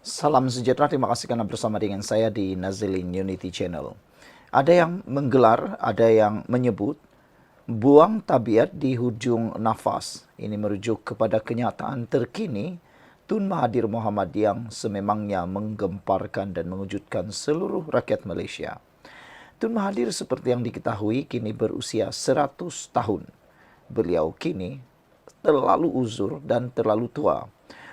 Salam sejahtera, terima kasih karena bersama dengan saya di Nazilin Unity Channel. Ada yang menggelar, ada yang menyebut, buang tabiat di hujung nafas. Ini merujuk kepada kenyataan terkini Tun Mahathir Mohamad yang sememangnya menggemparkan dan mengejutkan seluruh rakyat Malaysia. Tun Mahathir seperti yang diketahui kini berusia 100 tahun. Beliau kini terlalu uzur dan terlalu tua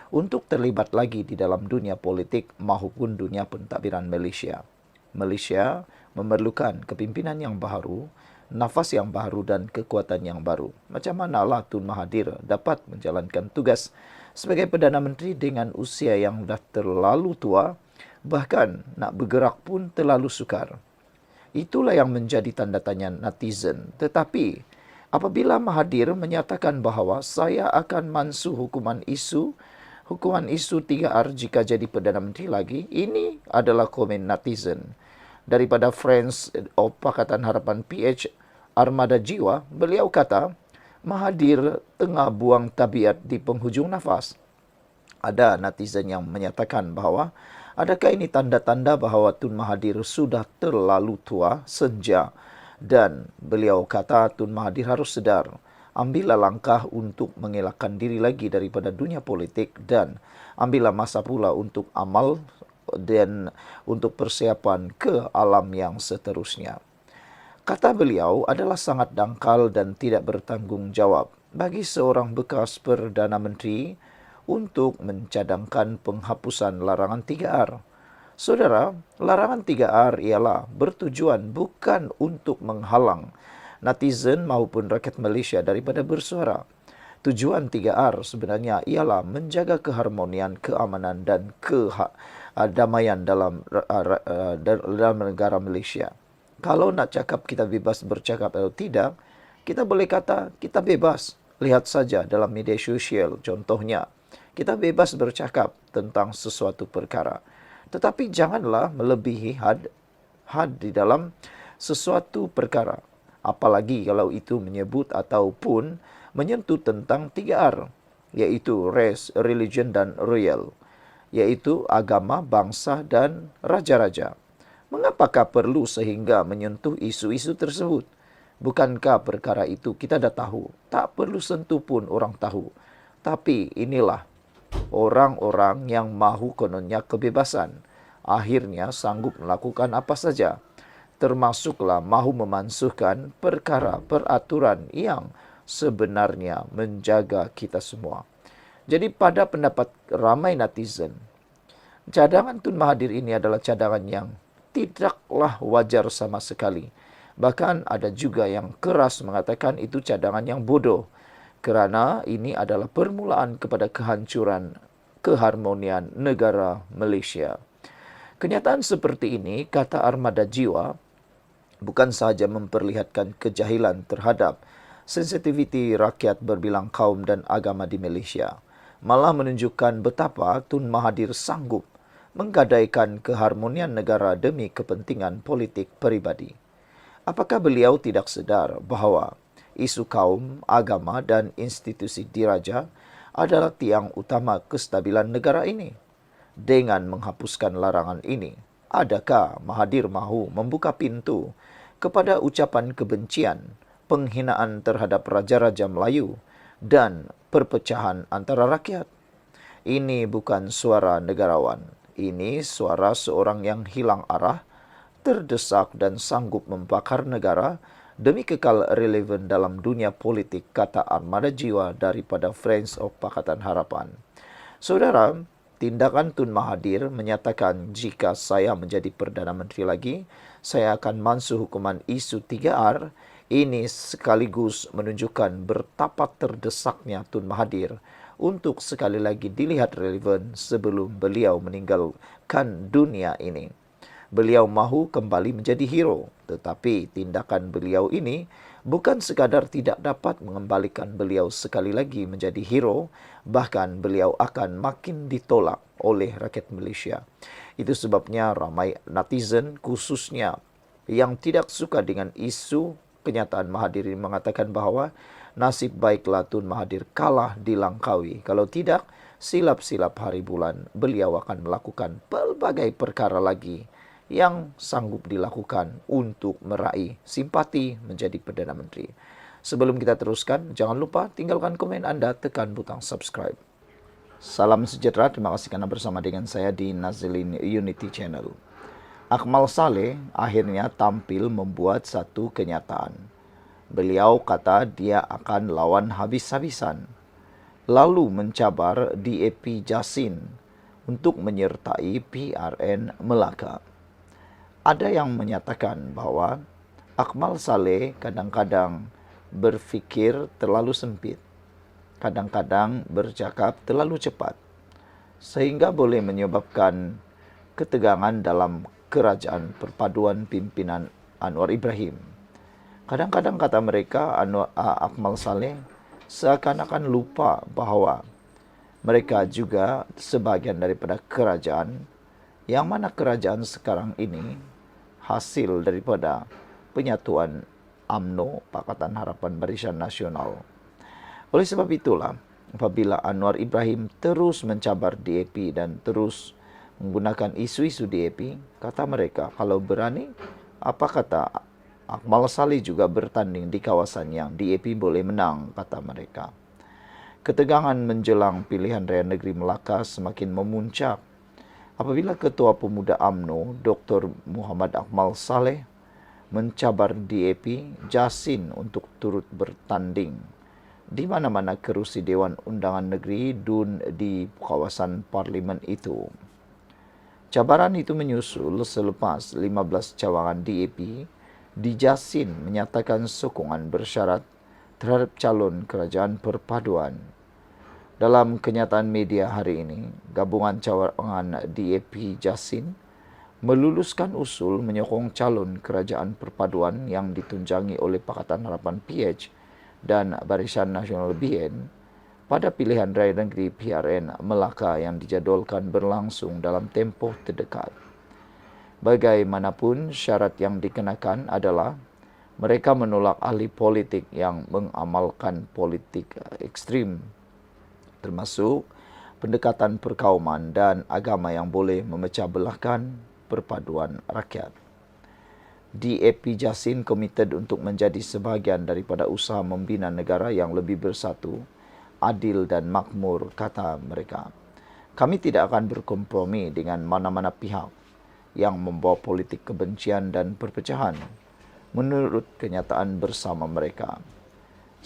untuk terlibat lagi di dalam dunia politik maupun dunia pentadbiran Malaysia. Malaysia memerlukan kepimpinan yang baru, nafas yang baru dan kekuatan yang baru. Macam manalah Tun Mahathir dapat menjalankan tugas sebagai Perdana Menteri dengan usia yang dah terlalu tua, bahkan nak bergerak pun terlalu sukar. Itulah yang menjadi tanda tanya netizen. Tetapi apabila Mahathir menyatakan bahawa saya akan mansuh hukuman isu 3R jika jadi Perdana Menteri lagi, ini adalah komen netizen. Daripada Friends of Pakatan Harapan PH Armada Jiwa, beliau kata, Mahathir tengah buang tabiat di penghujung nafas. Ada netizen yang menyatakan bahawa adakah ini tanda-tanda bahawa Tun Mahathir sudah terlalu tua, senja, dan beliau kata Tun Mahathir harus sedar, ambillah langkah untuk mengelakkan diri lagi daripada dunia politik dan ambillah masa pula untuk amal dan untuk persiapan ke alam yang seterusnya. Kata beliau adalah sangat dangkal dan tidak bertanggungjawab bagi seorang bekas Perdana Menteri untuk mencadangkan penghapusan larangan 3R. Saudara, larangan 3R ialah bertujuan bukan untuk menghalang netizen maupun rakyat Malaysia daripada bersuara. Tujuan 3R sebenarnya ialah menjaga keharmonian, keamanan dan kedamaian dalam negara Malaysia. Kalau nak cakap kita bebas bercakap atau tidak, kita boleh kata kita bebas. Lihat saja dalam media sosial contohnya. Kita bebas bercakap tentang sesuatu perkara. Tetapi janganlah melebihi had di dalam sesuatu perkara. Apalagi kalau itu menyebut ataupun menyentuh tentang 3R, iaitu race, religion dan royal, iaitu agama, bangsa dan raja-raja. Mengapakah perlu sehingga menyentuh isu-isu tersebut? Bukankah perkara itu kita dah tahu? Tak perlu sentuh pun orang tahu. Tapi inilah orang-orang yang mahu kononnya kebebasan. Akhirnya sanggup melakukan apa saja. Termasuklah mahu memansuhkan perkara peraturan yang sebenarnya menjaga kita semua. Jadi pada pendapat ramai netizen, cadangan Tun Mahathir ini adalah cadangan yang tidaklah wajar sama sekali. Bahkan ada juga yang keras mengatakan itu cadangan yang bodoh. Kerana ini adalah permulaan kepada kehancuran keharmonian negara Malaysia. Kenyataan seperti ini, kata Armada Jiwa, bukan sahaja memperlihatkan kejahilan terhadap sensitiviti rakyat berbilang kaum dan agama di Malaysia, malah menunjukkan betapa Tun Mahathir sanggup menggadaikan keharmonian negara demi kepentingan politik peribadi. Apakah beliau tidak sedar bahawa isu kaum, agama dan institusi diraja adalah tiang utama kestabilan negara ini? Dengan menghapuskan larangan ini, adakah Mahathir mahu membuka pintu kepada ucapan kebencian, penghinaan terhadap raja-raja Melayu dan perpecahan antara rakyat? Ini bukan suara negarawan. Ini suara seorang yang hilang arah, terdesak dan sanggup membakar negara demi kekal relevan dalam dunia politik, kata Armada Jiwa daripada Friends of Pakatan Harapan. Saudara, tindakan Tun Mahathir menyatakan jika saya menjadi Perdana Menteri lagi, saya akan mansuh hukuman isu 3R. Ini sekaligus menunjukkan betapa terdesaknya Tun Mahathir untuk sekali lagi dilihat relevan sebelum beliau meninggalkan dunia ini. Beliau mahu kembali menjadi hero, tetapi tindakan beliau ini bukan sekadar tidak dapat mengembalikan beliau sekali lagi menjadi hero, bahkan beliau akan makin ditolak oleh rakyat Malaysia. Itu sebabnya ramai netizen khususnya yang tidak suka dengan isu kenyataan Mahathir ini mengatakan bahawa nasib baiklah Tun Mahathir kalah di Langkawi. Kalau tidak, silap-silap hari bulan, beliau akan melakukan pelbagai perkara lagi yang sanggup dilakukan untuk meraih simpati menjadi Perdana Menteri. Sebelum kita teruskan, jangan lupa tinggalkan komen Anda, tekan butang subscribe. Salam sejahtera, terima kasih karena bersama dengan saya di Nazilin Unity Channel. Akmal Saleh akhirnya tampil membuat satu kenyataan. Beliau kata dia akan lawan habis-habisan, lalu mencabar DAP Jasin untuk menyertai PRN Melaka. Ada yang menyatakan bahwa Akmal Saleh kadang-kadang berfikir terlalu sempit, kadang-kadang bercakap terlalu cepat, sehingga boleh menyebabkan ketegangan dalam kerajaan perpaduan pimpinan Anwar Ibrahim. Kadang-kadang kata mereka Akmal Saleh seakan-akan lupa bahwa mereka juga sebagian daripada kerajaan, yang mana kerajaan sekarang ini hasil daripada penyatuan UMNO, Pakatan Harapan Barisan Nasional. Oleh sebab itulah, apabila Anwar Ibrahim terus mencabar DAP dan terus menggunakan isu-isu DAP, kata mereka, kalau berani, apa kata Akmal Saleh juga bertanding di kawasan yang DAP boleh menang, kata mereka. Ketegangan menjelang pilihan raya negeri Melaka semakin memuncak apabila Ketua Pemuda UMNO, Dr. Muhammad Akmal Saleh, mencabar DAP Jasin untuk turut bertanding di mana-mana kerusi Dewan Undangan Negeri DUN di kawasan parlimen itu. Cabaran itu menyusul selepas 15 cawangan DAP di Jasin menyatakan sokongan bersyarat terhadap calon kerajaan perpaduan. Dalam kenyataan media hari ini, gabungan cawangan DAP Jasin meluluskan usul menyokong calon kerajaan perpaduan yang ditunjangi oleh Pakatan Harapan PH dan Barisan Nasional BN pada pilihan raya negeri PRN Melaka yang dijadualkan berlangsung dalam tempoh terdekat. Bagaimanapun, syarat yang dikenakan adalah mereka menolak ahli politik yang mengamalkan politik ekstrim, termasuk pendekatan perkauman dan agama yang boleh memecah belahkan perpaduan rakyat. DAP Jasin komited untuk menjadi sebahagian daripada usaha membina negara yang lebih bersatu, adil dan makmur, kata mereka. Kami tidak akan berkompromi dengan mana-mana pihak yang membawa politik kebencian dan perpecahan, menurut kenyataan bersama mereka.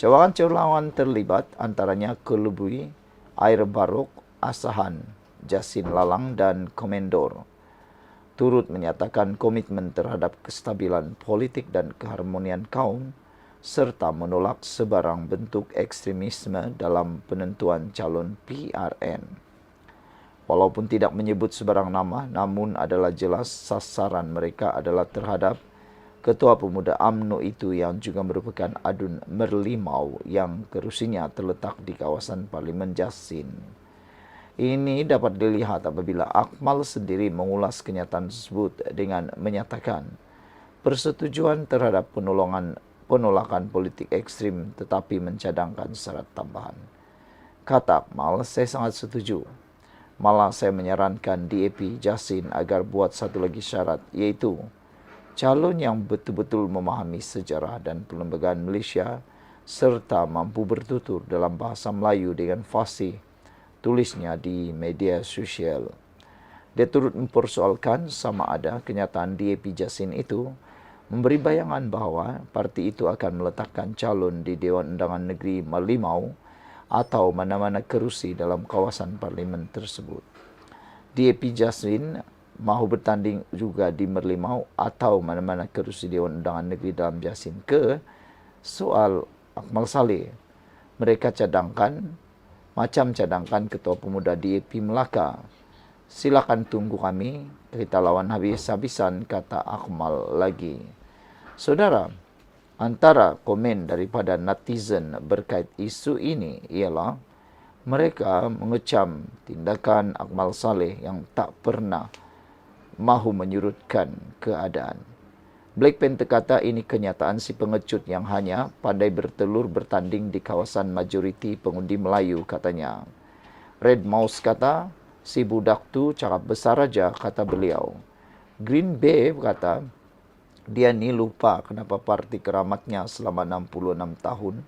Cawangan-cawangan terlibat antaranya Kelubui, Air Barok, Asahan, Jasin Lalang dan Komendor, turut menyatakan komitmen terhadap kestabilan politik dan keharmonian kaum, serta menolak sebarang bentuk ekstremisme dalam penentuan calon PRN. Walaupun tidak menyebut sebarang nama, namun adalah jelas sasaran mereka adalah terhadap Ketua Pemuda UMNO itu yang juga merupakan adun Merlimau yang kerusinya terletak di kawasan Parlimen Jasin. Ini dapat dilihat apabila Akmal sendiri mengulas kenyataan tersebut dengan menyatakan persetujuan terhadap penolakan politik ekstrim tetapi mencadangkan syarat tambahan. Kata Akmal, saya sangat setuju. Malah saya menyarankan DAP Jasin agar buat satu lagi syarat, yaitu calon yang betul-betul memahami sejarah dan perlembagaan Malaysia serta mampu bertutur dalam bahasa Melayu dengan fasih, tulisnya di media sosial. Dia turut mempersoalkan sama ada kenyataan DAP Jasin itu memberi bayangan bahawa parti itu akan meletakkan calon di Dewan Undangan Negeri Merlimau atau mana-mana kerusi dalam kawasan parlimen tersebut. DAP Jasin mahu bertanding juga di Merlimau atau mana-mana kerusi Dewan Undangan Negeri dalam Jasin ke soal Akmal Saleh. Mereka cadangkan Ketua Pemuda DAP Melaka. Silakan tunggu kami, kita lawan habis-habisan, kata Akmal lagi. Saudara, antara komen daripada netizen berkait isu ini ialah mereka mengecam tindakan Akmal Saleh yang tak pernah mahu menyurutkan keadaan. Black Panther kata ini kenyataan si pengecut yang hanya pandai bertelur bertanding di kawasan majoriti pengundi Melayu, katanya. Red Mouse kata, si budak tu cakap besar aja, kata beliau. Green Bay kata, dia ni lupa kenapa parti keramatnya selama 66 tahun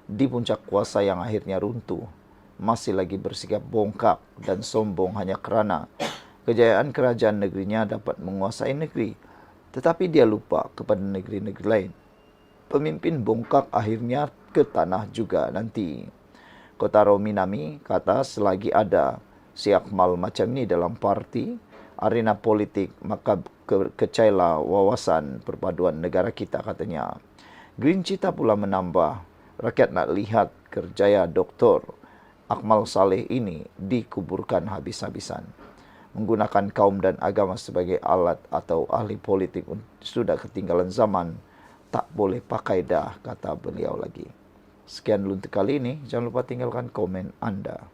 di puncak kuasa yang akhirnya runtuh masih lagi bersikap bongkak dan sombong hanya kerana kejayaan kerajaan negerinya dapat menguasai negeri. Tetapi dia lupa kepada negeri-negeri lain. Pemimpin bongkak akhirnya ke tanah juga nanti. Kotaro Minami kata selagi ada si Akmal macam ni dalam parti, arena politik, maka kecailah wawasan perpaduan negara kita, katanya. Green Cita pula menambah, rakyat nak lihat kerjaya Dr. Akmal Saleh ini dikuburkan habis-habisan. Menggunakan kaum dan agama sebagai alat atau ahli politik sudah ketinggalan zaman. Tak boleh pakai dah, kata beliau lagi. Sekian dulu untuk kali ini. Jangan lupa tinggalkan komen Anda.